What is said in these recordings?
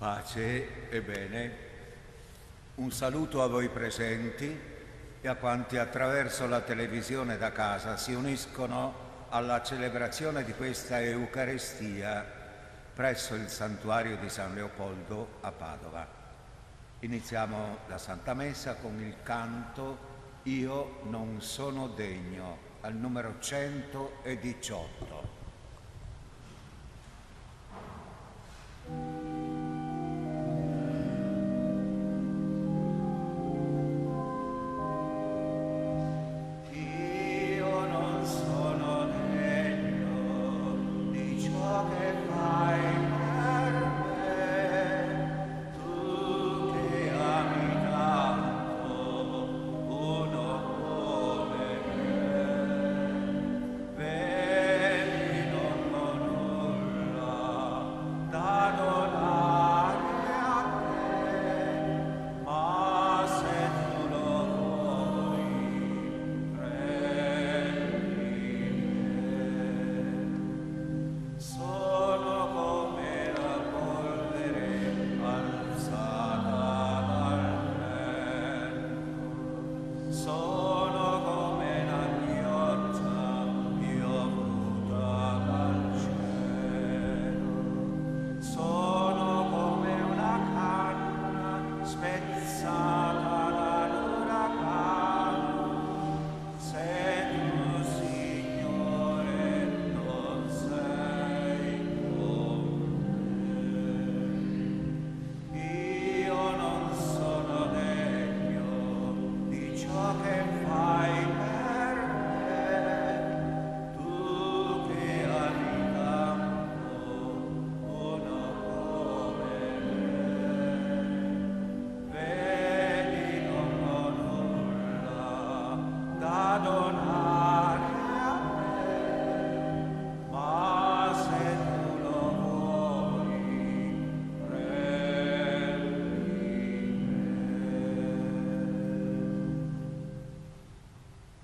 Pace e bene. Un saluto a voi presenti e a quanti attraverso la televisione da casa si uniscono alla celebrazione di questa Eucaristia presso il santuario di San Leopoldo a Padova. Iniziamo la Santa Messa con il canto Io non sono degno, al numero 118.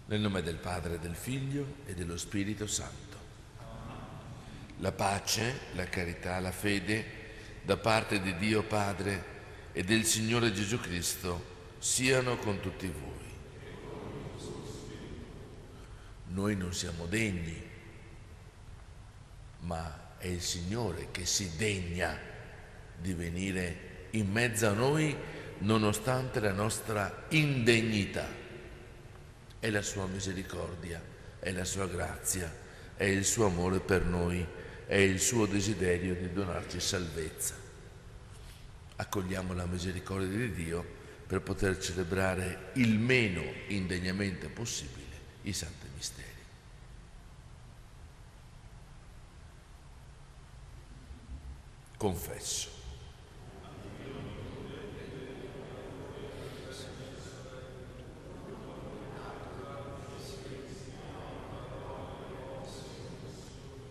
Nel nome del Padre, del Figlio e dello Spirito Santo. La pace, la carità, la fede da parte di Dio Padre e del Signore Gesù Cristo siano con tutti voi. Noi non siamo degni, ma è il Signore che si degna di venire in mezzo a noi nonostante la nostra indegnità. È la sua misericordia, è la sua grazia, è il suo amore per noi, è il suo desiderio di donarci salvezza. Accogliamo la misericordia di Dio per poter celebrare il meno indegnamente possibile i santi misteri. Confesso.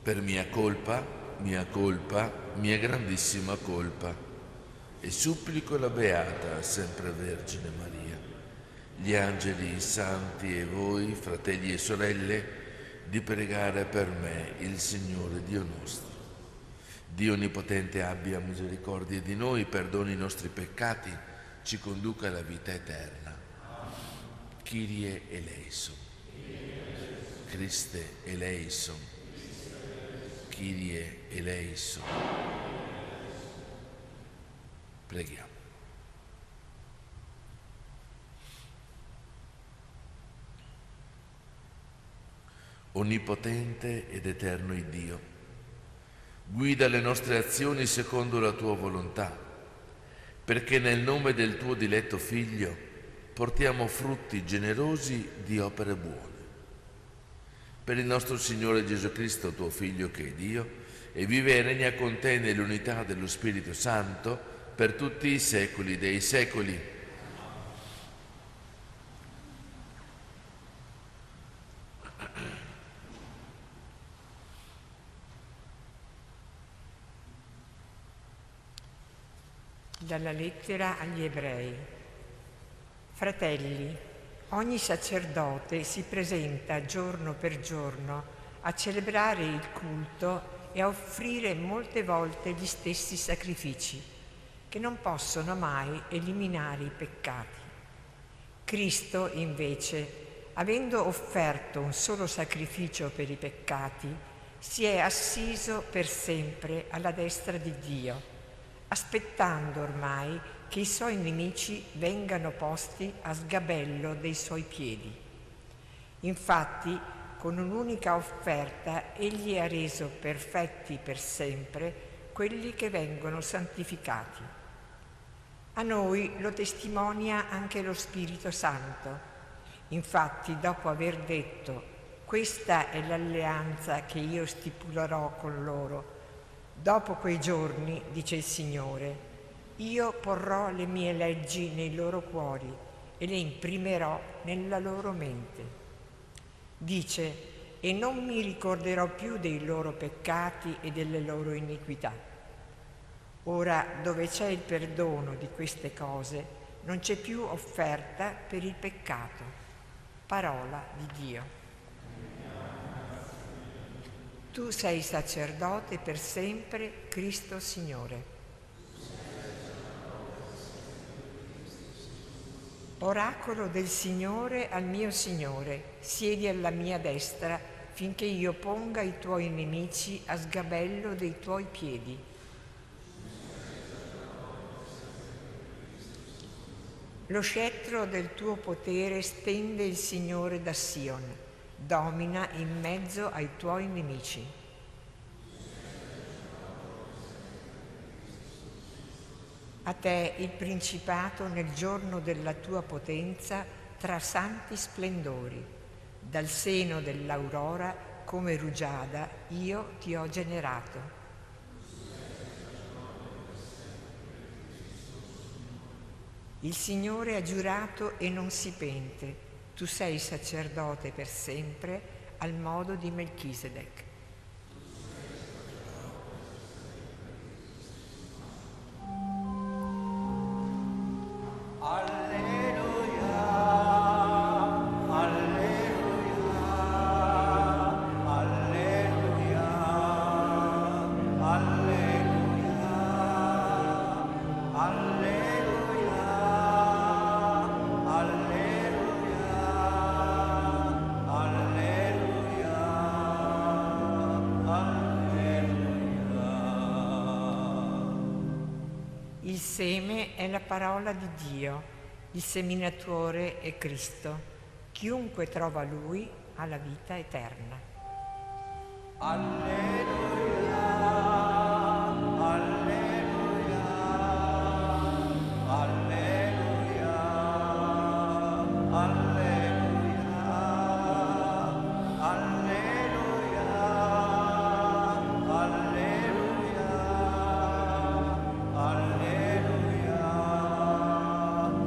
Per mia colpa, mia grandissima colpa, e supplico la Beata sempre Vergine Maria, gli angeli, i santi e voi, fratelli e sorelle, di pregare per me il Signore Dio nostro. Dio Onnipotente abbia misericordia di noi, perdoni i nostri peccati, ci conduca alla vita eterna. Kyrie eleison. Christe eleison. Kyrie eleison. Preghiamo. Onnipotente ed eterno Dio, guida le nostre azioni secondo la tua volontà, perché nel nome del tuo diletto Figlio portiamo frutti generosi di opere buone. Per il nostro Signore Gesù Cristo, tuo Figlio che è Dio, e vive e regna con te nell'unità dello Spirito Santo per tutti i secoli dei secoli. Dalla lettera agli Ebrei. Fratelli, ogni sacerdote si presenta giorno per giorno a celebrare il culto e a offrire molte volte gli stessi sacrifici. che non possono mai eliminare i peccati. Cristo, invece, avendo offerto un solo sacrificio per i peccati, si è assiso per sempre alla destra di Dio, aspettando ormai che i suoi nemici vengano posti a sgabello dei suoi piedi. Infatti, con un'unica offerta, egli ha reso perfetti per sempre quelli che vengono santificati. A noi lo testimonia anche lo Spirito Santo. Infatti, dopo aver detto: questa è l'alleanza che io stipulerò con loro, dopo quei giorni, dice il Signore, io porrò le mie leggi nei loro cuori e le imprimerò nella loro mente. Dice: e non mi ricorderò più dei loro peccati e delle loro iniquità. Ora, dove c'è il perdono di queste cose, non c'è più offerta per il peccato. Parola di Dio. Tu sei sacerdote per sempre, Cristo Signore. Oracolo del Signore al mio Signore, siedi alla mia destra finché io ponga i tuoi nemici a sgabello dei tuoi piedi. Lo scettro del tuo potere stende il Signore da Sion, domina in mezzo ai tuoi nemici. A te il principato nel giorno della tua potenza tra santi splendori. Dal seno dell'aurora, come rugiada, io ti ho generato. Il Signore ha giurato e non si pente. Tu sei sacerdote per sempre, al modo di Melchisedec. Il seme è la parola di Dio, il seminatore è Cristo. Chiunque trova Lui ha la vita eterna. Alleluia, alleluia, alleluia, alleluia, alleluia, alleluia, alleluia,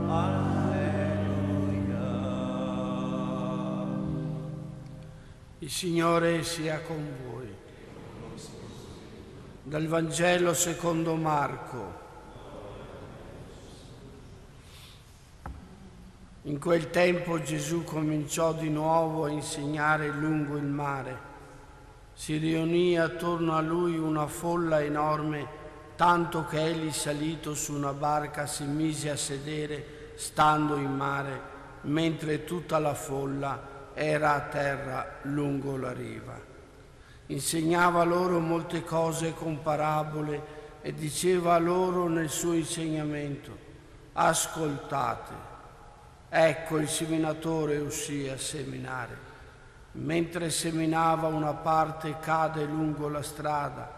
alleluia. Il Signore sia con voi. Dal Vangelo secondo Marco. In quel tempo Gesù cominciò di nuovo a insegnare lungo il mare. Si riunì attorno a lui una folla enorme, tanto che egli, salito su una barca, si mise a sedere stando in mare, mentre tutta la folla era a terra lungo la riva. Insegnava loro molte cose con parabole e diceva loro nel suo insegnamento: ascoltate, ecco il seminatore uscì a seminare. Mentre seminava, una parte cade lungo la strada,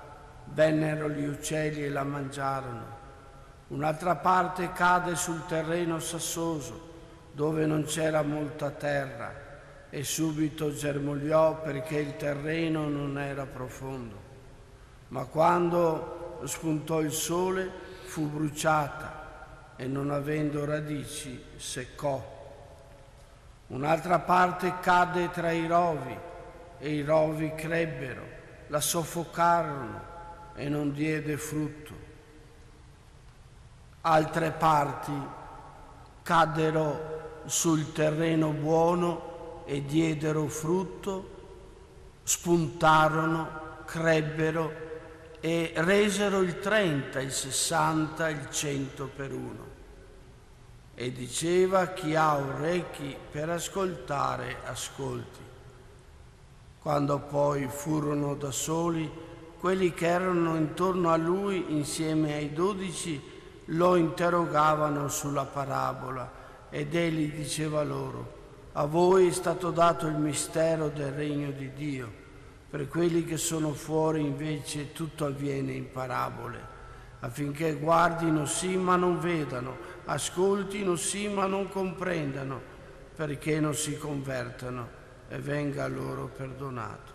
vennero gli uccelli e la mangiarono. Un'altra parte cade sul terreno sassoso, dove non c'era molta terra, e subito germogliò perché il terreno non era profondo. Ma quando spuntò il sole fu bruciata e, non avendo radici, seccò. Un'altra parte cadde tra i rovi e i rovi crebbero, la soffocarono e non diede frutto. Altre parti caddero sul terreno buono e diedero frutto, spuntarono, crebbero e resero il 30, il 60, il 100 per uno. E diceva: chi ha orecchi per ascoltare, ascolti. Quando poi furono da soli, quelli che erano intorno a lui insieme ai 12 lo interrogavano sulla parabola, ed egli diceva loro: a voi è stato dato il mistero del regno di Dio. Per quelli che sono fuori invece tutto avviene in parabole, affinché guardino sì ma non vedano, ascoltino sì ma non comprendano, perché non si convertano e venga loro perdonato.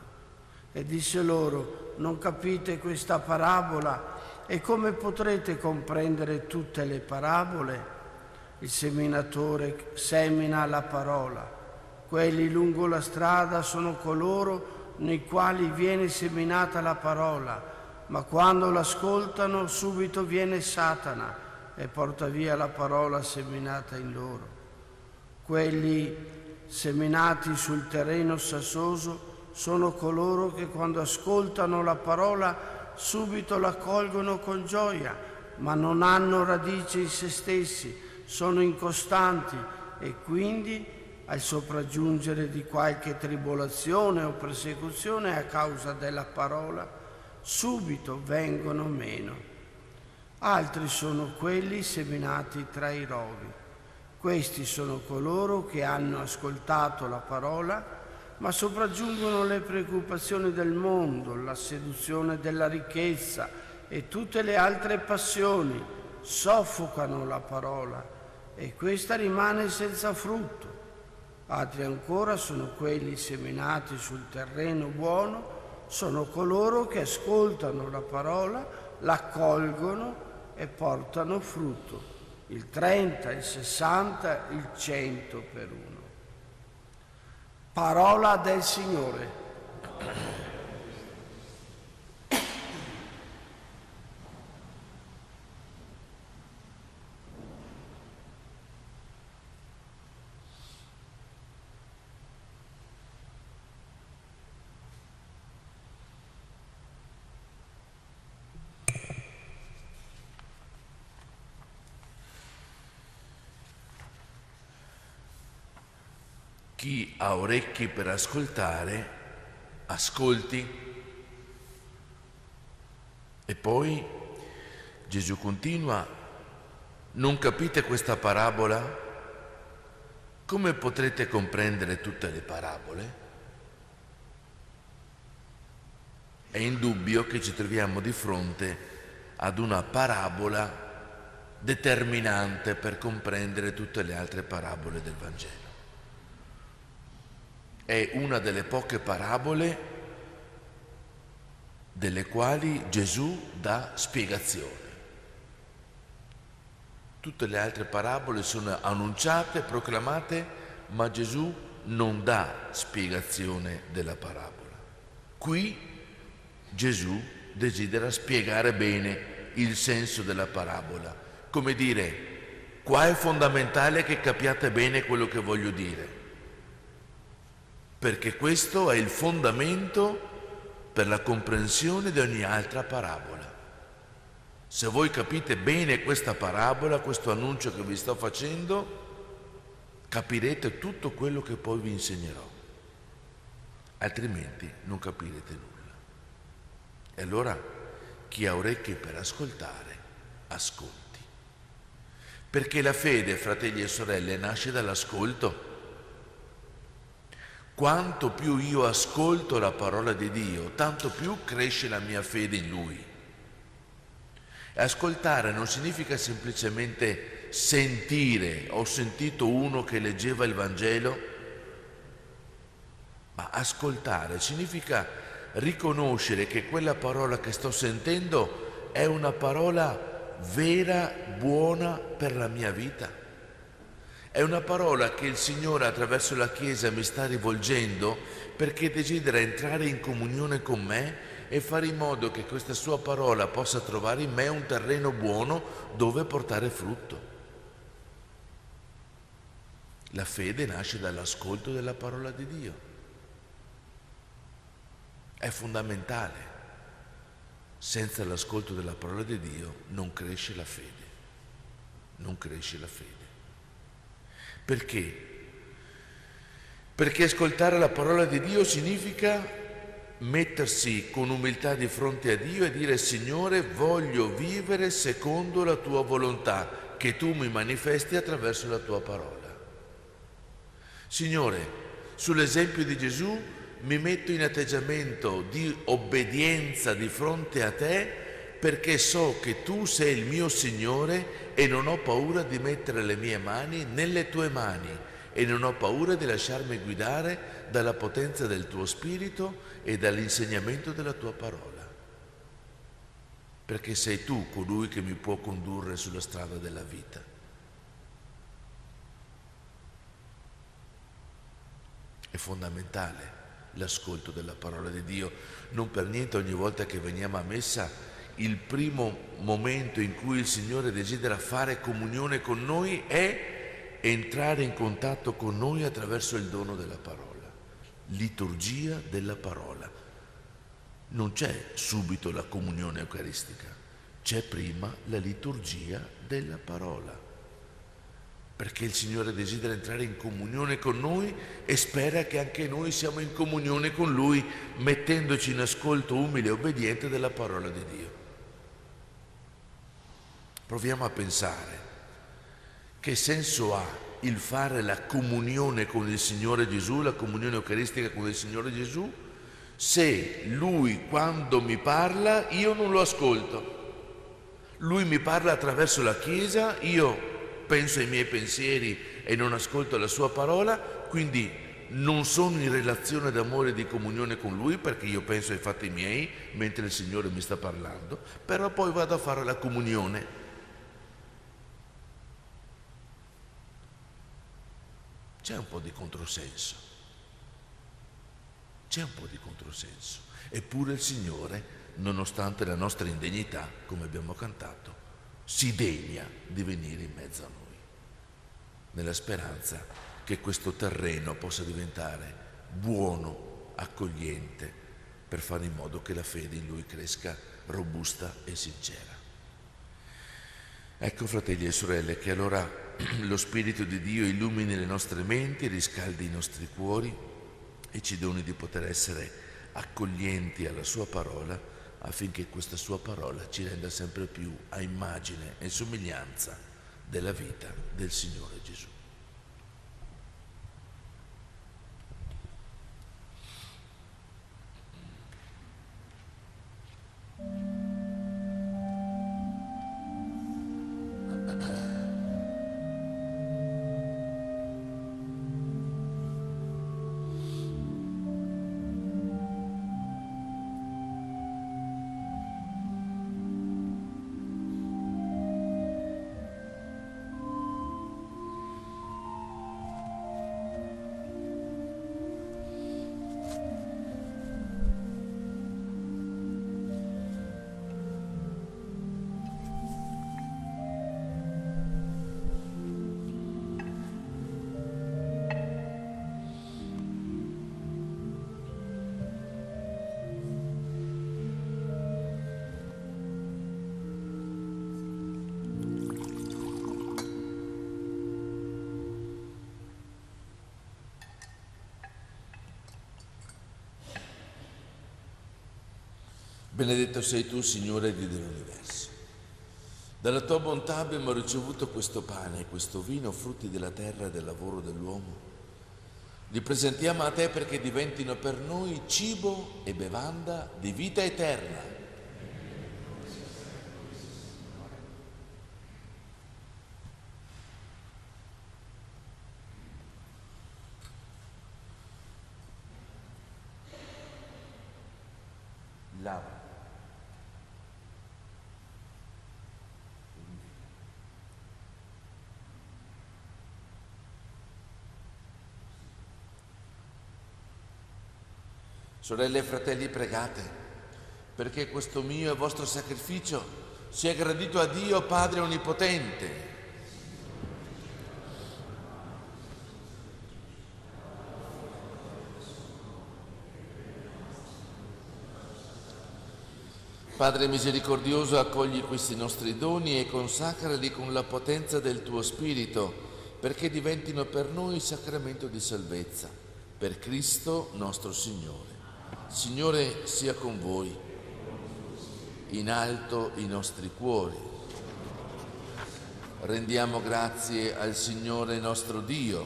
E disse loro: non capite questa parabola? E come potrete comprendere tutte le parabole? Il seminatore semina la parola. Quelli lungo la strada sono coloro nei quali viene seminata la parola, ma quando l'ascoltano subito viene Satana e porta via la parola seminata in loro. Quelli seminati sul terreno sassoso sono coloro che quando ascoltano la parola subito la accolgono con gioia, ma non hanno radice in se stessi, sono incostanti e quindi al sopraggiungere di qualche tribolazione o persecuzione a causa della parola, subito vengono meno. Altri sono quelli seminati tra i rovi. Questi sono coloro che hanno ascoltato la parola, ma sopraggiungono le preoccupazioni del mondo, la seduzione della ricchezza e tutte le altre passioni, soffocano la parola e questa rimane senza frutto. Altri ancora sono quelli seminati sul terreno buono, sono coloro che ascoltano la parola, l'accolgono e portano frutto, il 30, il 60, il 100 per uno. Parola del Signore. Chi ha orecchi per ascoltare, ascolti. E poi Gesù continua: non capite questa parabola? Come potrete comprendere tutte le parabole? È indubbio che ci troviamo di fronte ad una parabola determinante per comprendere tutte le altre parabole del Vangelo. È una delle poche parabole delle quali Gesù dà spiegazione. Tutte le altre parabole sono annunciate, proclamate, ma Gesù non dà spiegazione della parabola. Qui Gesù desidera spiegare bene il senso della parabola, come dire: qua è fondamentale che capiate bene quello che voglio dire, perché questo è il fondamento per la comprensione di ogni altra parabola. Se voi capite bene questa parabola, questo annuncio che vi sto facendo, capirete tutto quello che poi vi insegnerò, altrimenti non capirete nulla. E allora chi ha orecchie per ascoltare, ascolti. Perché la fede, fratelli e sorelle, nasce dall'ascolto. Quanto più io ascolto la parola di Dio, tanto più cresce la mia fede in Lui. E ascoltare non significa semplicemente sentire. Ho sentito uno che leggeva il Vangelo, ma ascoltare significa riconoscere che quella parola che sto sentendo è una parola vera, buona per la mia vita. È una parola che il Signore attraverso la Chiesa mi sta rivolgendo perché desidera entrare in comunione con me e fare in modo che questa sua parola possa trovare in me un terreno buono dove portare frutto. La fede nasce dall'ascolto della parola di Dio. È fondamentale. Senza l'ascolto della parola di Dio non cresce la fede. Non cresce la fede. Perché? Perché ascoltare la parola di Dio significa mettersi con umiltà di fronte a Dio e dire: Signore, voglio vivere secondo la tua volontà, che tu mi manifesti attraverso la tua parola. Signore, sull'esempio di Gesù mi metto in atteggiamento di obbedienza di fronte a te, perché so che tu sei il mio Signore e non ho paura di mettere le mie mani nelle tue mani e non ho paura di lasciarmi guidare dalla potenza del tuo Spirito e dall'insegnamento della tua parola, perché sei tu colui che mi può condurre sulla strada della vita. È fondamentale l'ascolto della parola di Dio. Non per niente ogni volta che veniamo a messa, il primo momento in cui il Signore desidera fare comunione con noi è entrare in contatto con noi attraverso il dono della parola, liturgia della parola. Non c'è subito la comunione eucaristica, c'è prima la liturgia della parola, perché il Signore desidera entrare in comunione con noi e spera che anche noi siamo in comunione con Lui, mettendoci in ascolto umile e obbediente della parola di Dio. Proviamo a pensare che senso ha il fare la comunione con il Signore Gesù, la comunione eucaristica con il Signore Gesù, se Lui quando mi parla io non lo ascolto. Lui mi parla attraverso la Chiesa, io penso ai miei pensieri e non ascolto la sua parola, quindi non sono in relazione d'amore e di comunione con Lui, perché io penso ai fatti miei mentre il Signore mi sta parlando, però poi vado a fare la comunione. C'è un po' di controsenso, c'è un po' di controsenso, eppure il Signore, nonostante la nostra indegnità, come abbiamo cantato, si degna di venire in mezzo a noi, nella speranza che questo terreno possa diventare buono, accogliente, per fare in modo che la fede in Lui cresca robusta e sincera. Ecco, fratelli e sorelle, che allora lo Spirito di Dio illumini le nostre menti, riscaldi i nostri cuori e ci doni di poter essere accoglienti alla Sua parola, affinché questa Sua parola ci renda sempre più a immagine e somiglianza della vita del Signore Gesù. Benedetto sei tu, Signore Dio dell'universo. Dalla tua bontà abbiamo ricevuto questo pane e questo vino, frutti della terra e del lavoro dell'uomo. Li presentiamo a te perché diventino per noi cibo e bevanda di vita eterna. Lava. Sorelle e fratelli, pregate perché questo mio e vostro sacrificio sia gradito a Dio Padre Onnipotente. Padre misericordioso, accogli questi nostri doni e consacrali con la potenza del tuo Spirito, perché diventino per noi il sacramento di salvezza. Per Cristo nostro Signore. Signore sia con voi. In alto i nostri cuori. Rendiamo grazie al Signore nostro Dio.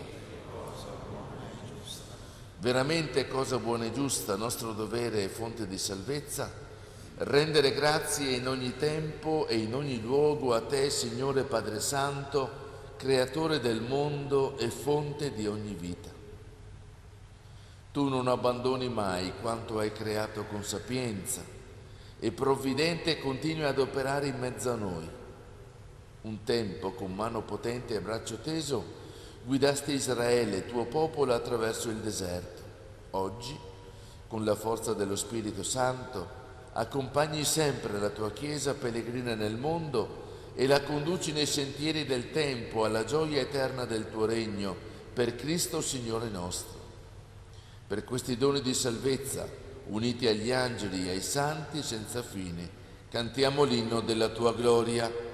Veramente cosa buona e giusta, nostro dovere e fonte di salvezza, rendere grazie in ogni tempo e in ogni luogo a te, Signore Padre Santo, Creatore del mondo e fonte di ogni vita. Tu non abbandoni mai quanto hai creato con sapienza e provvidente continui ad operare in mezzo a noi. Un tempo, con mano potente e braccio teso, guidasti Israele, tuo popolo, attraverso il deserto. Oggi, con la forza dello Spirito Santo, accompagni sempre la tua Chiesa pellegrina nel mondo e la conduci nei sentieri del tempo alla gioia eterna del tuo regno, per Cristo Signore nostro. Per questi doni di salvezza, uniti agli angeli e ai santi senza fine, cantiamo l'inno della tua gloria.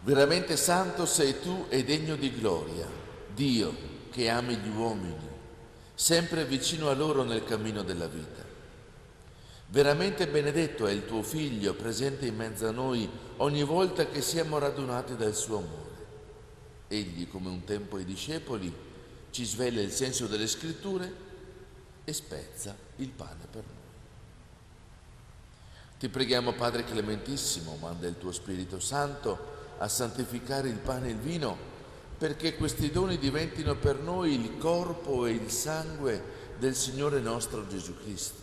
Veramente santo sei tu e degno di gloria, Dio che ami gli uomini, sempre vicino a loro nel cammino della vita. Veramente benedetto è il tuo Figlio, presente in mezzo a noi ogni volta che siamo radunati dal suo amore. Egli, come un tempo ai discepoli, ci svela il senso delle Scritture e spezza il pane per noi. Ti preghiamo, Padre Clementissimo, manda il tuo Spirito Santo a santificare il pane e il vino, perché questi doni diventino per noi il corpo e il sangue del Signore nostro Gesù Cristo.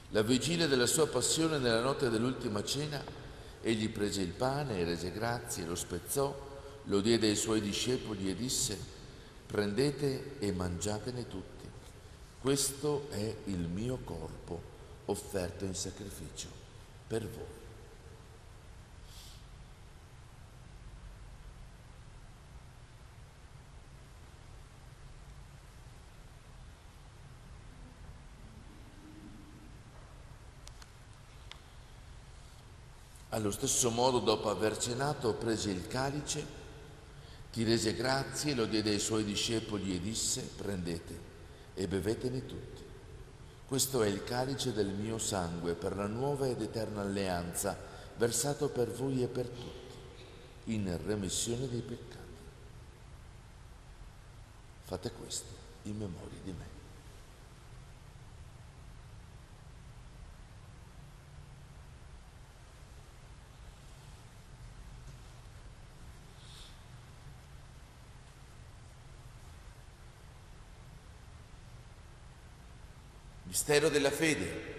La vigilia della sua passione, nella notte dell'ultima cena, egli prese il pane e rese grazie, lo spezzò, lo diede ai suoi discepoli e disse: prendete e mangiatene tutti, questo è il mio corpo offerto in sacrificio per voi. Allo stesso modo, dopo aver cenato, prese il calice, ti rese grazie, lo diede ai suoi discepoli e disse: prendete e bevetene tutti. Questo è il calice del mio sangue per la nuova ed eterna alleanza, versato per voi e per tutti, in remissione dei peccati. Fate questo in memoria di me. Mistero della fede.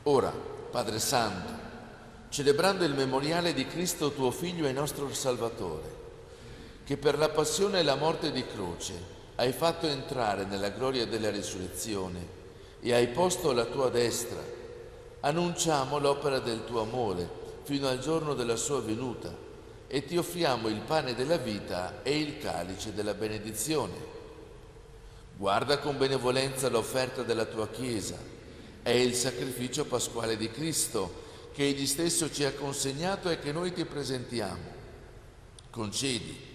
Ora, Padre Santo, celebrando il memoriale di Cristo tuo Figlio e nostro Salvatore, che per la passione e la morte di croce hai fatto entrare nella gloria della risurrezione e hai posto alla tua destra, annunciamo l'opera del tuo amore fino al giorno della sua venuta, e ti offriamo il pane della vita e il calice della benedizione. Guarda con benevolenza l'offerta della tua Chiesa, è il sacrificio pasquale di Cristo, che Egli stesso ci ha consegnato e che noi ti presentiamo. Concedi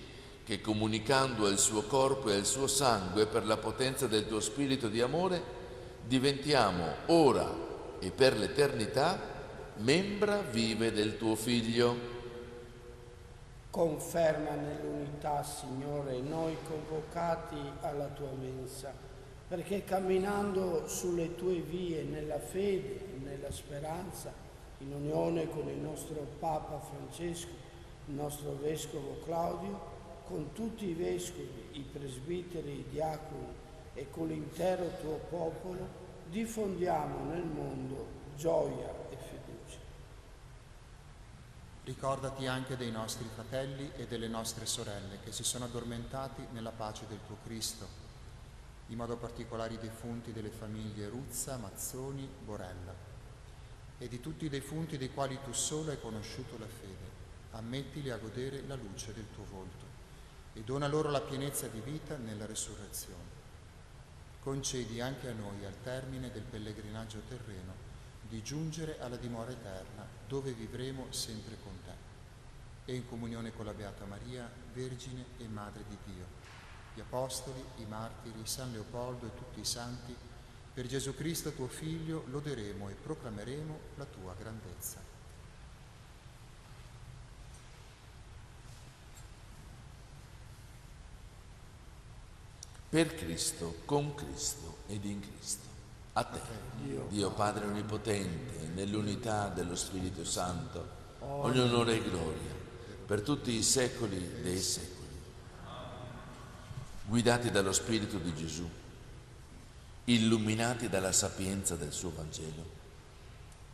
che comunicando al suo corpo e al suo sangue per la potenza del tuo spirito di amore, diventiamo ora e per l'eternità membra vive del tuo Figlio. Conferma nell'unità, Signore, noi convocati alla tua mensa, perché camminando sulle tue vie nella fede e nella speranza, in unione con il nostro Papa Francesco, il nostro Vescovo Claudio, con tutti i Vescovi, i presbiteri, i diaconi e con l'intero tuo popolo, diffondiamo nel mondo gioia e fiducia. Ricordati anche dei nostri fratelli e delle nostre sorelle che si sono addormentati nella pace del tuo Cristo, in modo particolare i defunti delle famiglie Ruzza, Mazzoni, Borella, e di tutti i defunti dei quali tu solo hai conosciuto la fede. Ammettili a godere la luce del tuo volto e dona loro la pienezza di vita nella resurrezione. Concedi anche a noi, al termine del pellegrinaggio terreno, di giungere alla dimora eterna, dove vivremo sempre con te, e in comunione con la Beata Maria, Vergine e Madre di Dio, gli Apostoli, i Martiri, San Leopoldo e tutti i Santi, per Gesù Cristo tuo Figlio, loderemo e proclameremo la tua grandezza. Per Cristo, con Cristo ed in Cristo. A te, Dio Padre Onnipotente, nell'unità dello Spirito Santo, ogni onore e gloria, per tutti i secoli dei secoli. Guidati dallo Spirito di Gesù, illuminati dalla sapienza del suo Vangelo,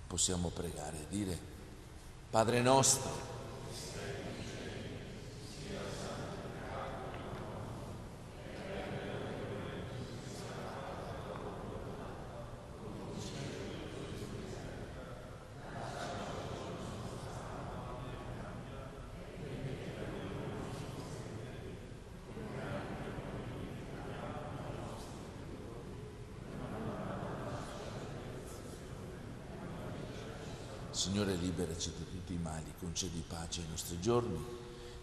possiamo pregare e dire: Padre nostro, Signore, liberaci da tutti i mali, concedi pace ai nostri giorni.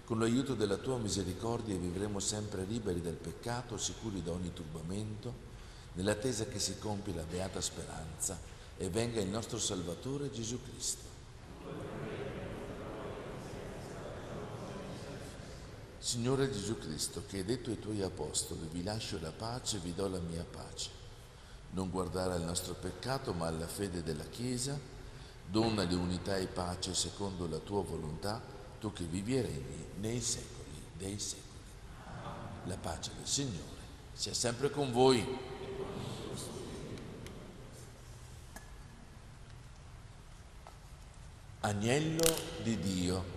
Con l'aiuto della tua misericordia vivremo sempre liberi dal peccato, sicuri da ogni turbamento, nell'attesa che si compia la beata speranza e venga il nostro Salvatore Gesù Cristo. Signore Gesù Cristo, che hai detto ai tuoi apostoli: vi lascio la pace, vi do la mia pace. Non guardare al nostro peccato, ma alla fede della Chiesa. Dona unità e pace secondo la tua volontà, tu che vivi e regni nei secoli dei secoli. La pace del Signore sia sempre con voi. Agnello di Dio.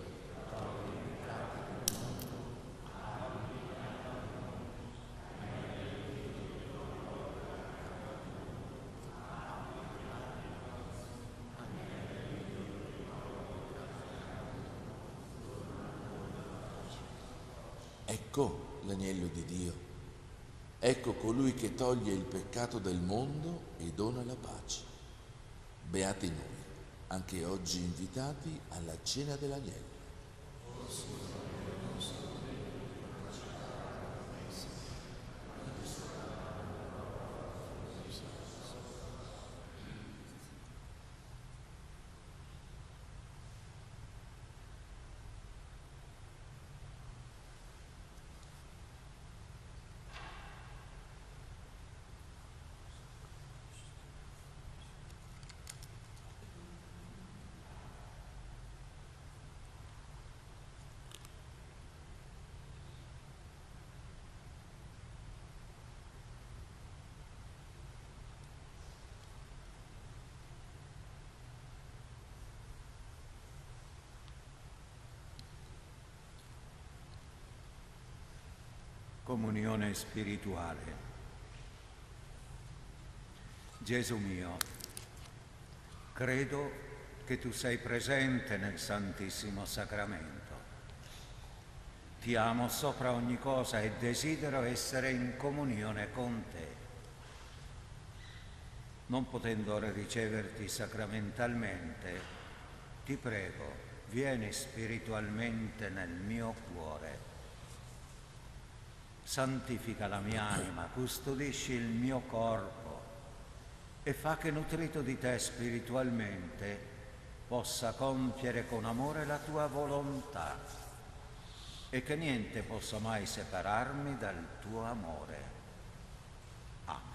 Ecco l'agnello di Dio, ecco colui che toglie il peccato del mondo e dona la pace. Beati noi, anche oggi invitati alla cena dell'agnello. Comunione spirituale. Gesù mio, credo che tu sei presente nel Santissimo Sacramento. Ti amo sopra ogni cosa e desidero essere in comunione con te. Non potendo ora riceverti sacramentalmente, ti prego, vieni spiritualmente nel mio cuore. Santifica la mia anima, custodisci il mio corpo e fa che, nutrito di te spiritualmente, possa compiere con amore la tua volontà e che niente possa mai separarmi dal tuo amore. Amen.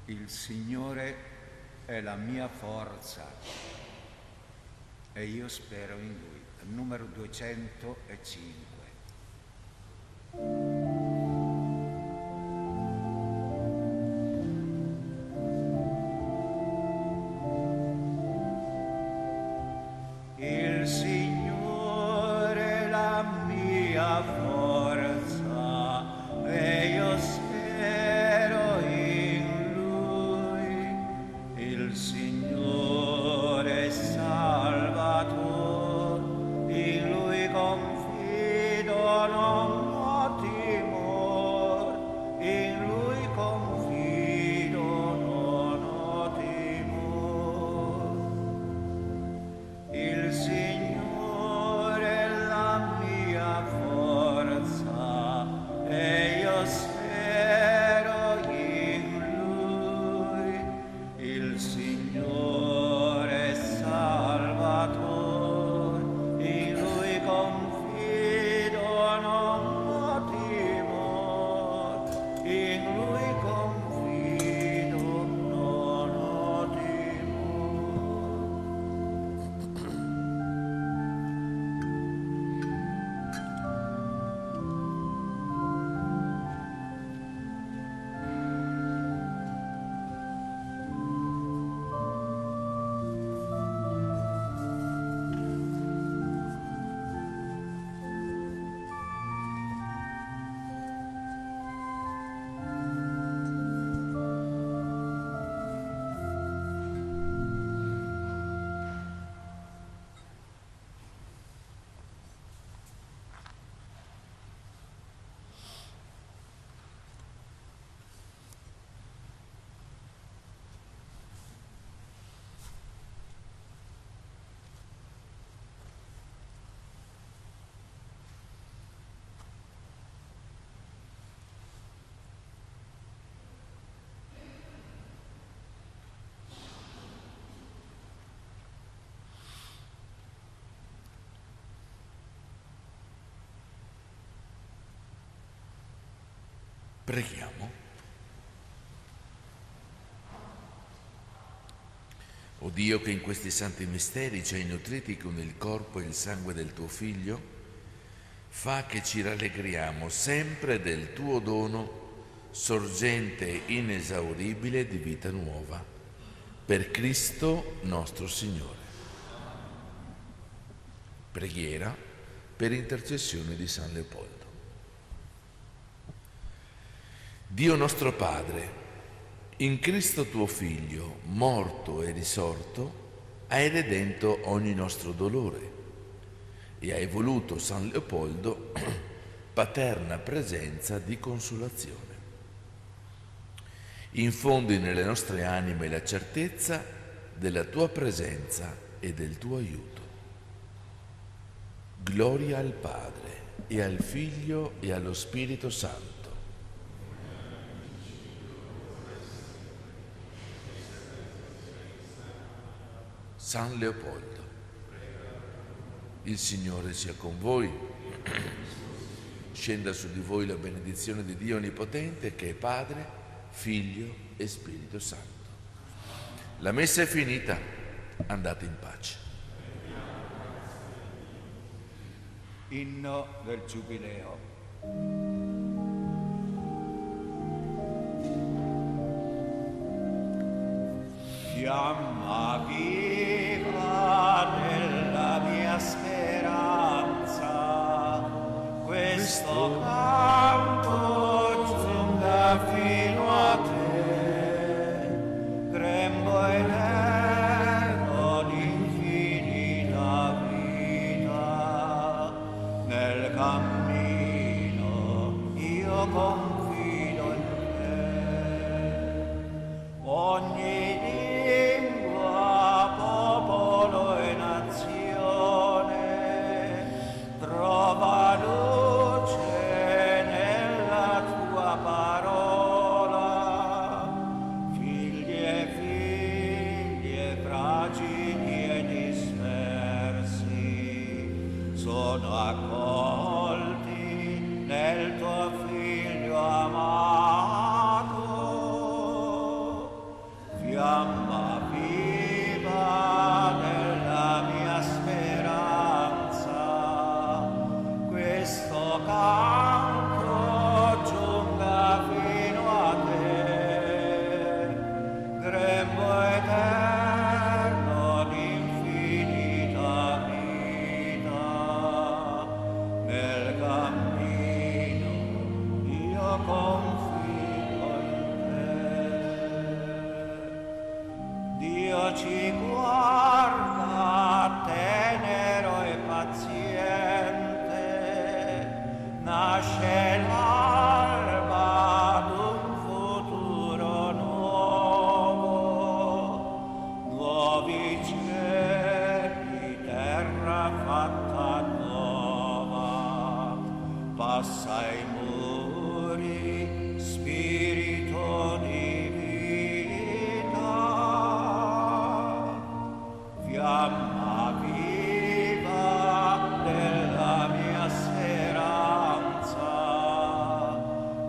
Il Signore è la mia forza e io spero in Lui. Numero 205. Il Signore è la mia forza e io spero in Lui. Il Signore è Salvatore, in Lui confido, non ho timore, in Lui confido, non ho timore. Il Signore è la mia forza e io spero in Lui. Il Signore è Salvatore, in Lui confido, non ho timore, in Lui confido, non ho timore. Preghiamo. O Dio, che in questi santi misteri ci hai nutriti con il corpo e il sangue del tuo Figlio, fa che ci rallegriamo sempre del tuo dono, sorgente inesauribile di vita nuova. Per Cristo nostro Signore. Preghiera per intercessione di San Leopoldo. Dio nostro Padre, in Cristo tuo Figlio, morto e risorto, hai redento ogni nostro dolore e hai voluto San Leopoldo paterna presenza di consolazione. Infondi nelle nostre anime la certezza della tua presenza e del tuo aiuto. Gloria al Padre e al Figlio e allo Spirito Santo. San Leopoldo, il Signore sia con voi, scenda su di voi la benedizione di Dio Onnipotente, che è Padre, Figlio e Spirito Santo. La messa è finita, andate in pace. Inno del Giubileo. Fiamma viva della mia speranza, questo canto giunga fino a te, grembo eterno di infinita vita, nel cammino io confio. sono accolti nel tuo Figlio amato, fiamma viva della mia speranza, questo canto giunga fino a te, grembo eterno d'infinita vita, nel cammino io confido in te. Dio ci guarda tenero e paziente, nasce l'alba d'un futuro nuovo, nuovi cieli, terra fatta nuova, passa i muri, spirito di vita, fiamma viva della mia speranza,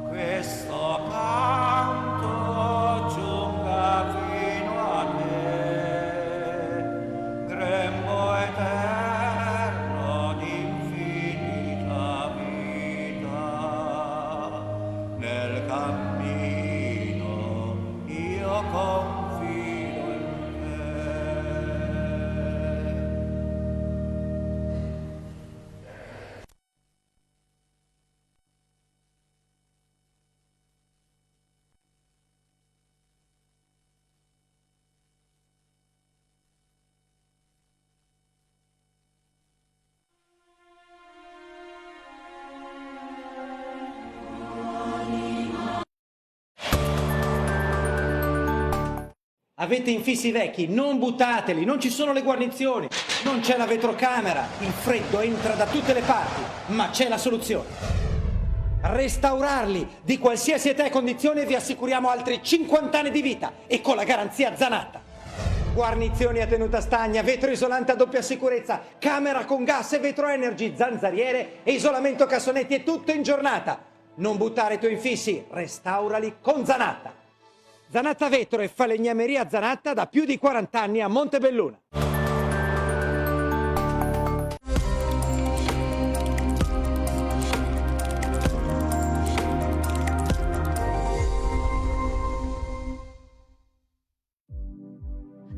questo canto giunga fino a te, grembo eterno d'infinita vita, nel cammino io confido in te. Avete infissi vecchi, non buttateli, non ci sono le guarnizioni, non c'è la vetrocamera, il freddo entra da tutte le parti, ma c'è la soluzione. Restaurarli di qualsiasi età e condizione, vi assicuriamo altri 50 anni di vita e con la garanzia Zanatta. Guarnizioni a tenuta stagna, vetro isolante a doppia sicurezza, camera con gas e vetro energy, zanzariere e isolamento cassonetti e tutto in giornata. Non buttare i tuoi infissi, restaurali con Zanatta. Zanatta Vetro e Falegnameria Zanatta da più di 40 anni a Montebelluna.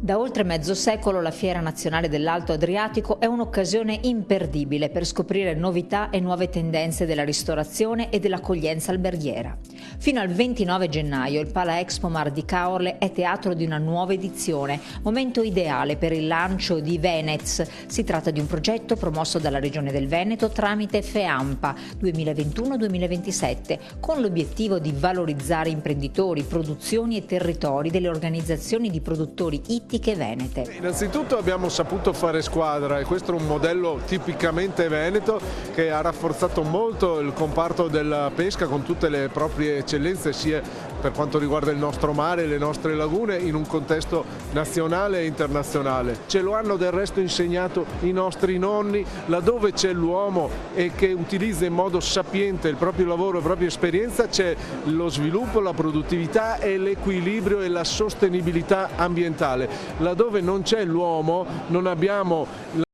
Da oltre mezzo secolo la Fiera Nazionale dell'Alto Adriatico è un'occasione imperdibile per scoprire novità e nuove tendenze della ristorazione e dell'accoglienza alberghiera. Fino al 29 gennaio il Pala Expomar di Caorle è teatro di una nuova edizione, momento ideale per il lancio di Venez. Si tratta di un progetto promosso dalla Regione del Veneto tramite FEAMPA 2021-2027, con l'obiettivo di valorizzare imprenditori, produzioni e territori delle organizzazioni di produttori ittiche venete. Innanzitutto abbiamo saputo fare squadra e questo è un modello tipicamente veneto che ha rafforzato molto il comparto della pesca con tutte le proprie eccellenze sia per quanto riguarda il nostro mare e le nostre lagune in un contesto nazionale e internazionale. Ce lo hanno del resto insegnato i nostri nonni, laddove c'è l'uomo e che utilizza in modo sapiente il proprio lavoro e la propria esperienza c'è lo sviluppo, la produttività e l'equilibrio e la sostenibilità ambientale. Laddove non c'è l'uomo non abbiamo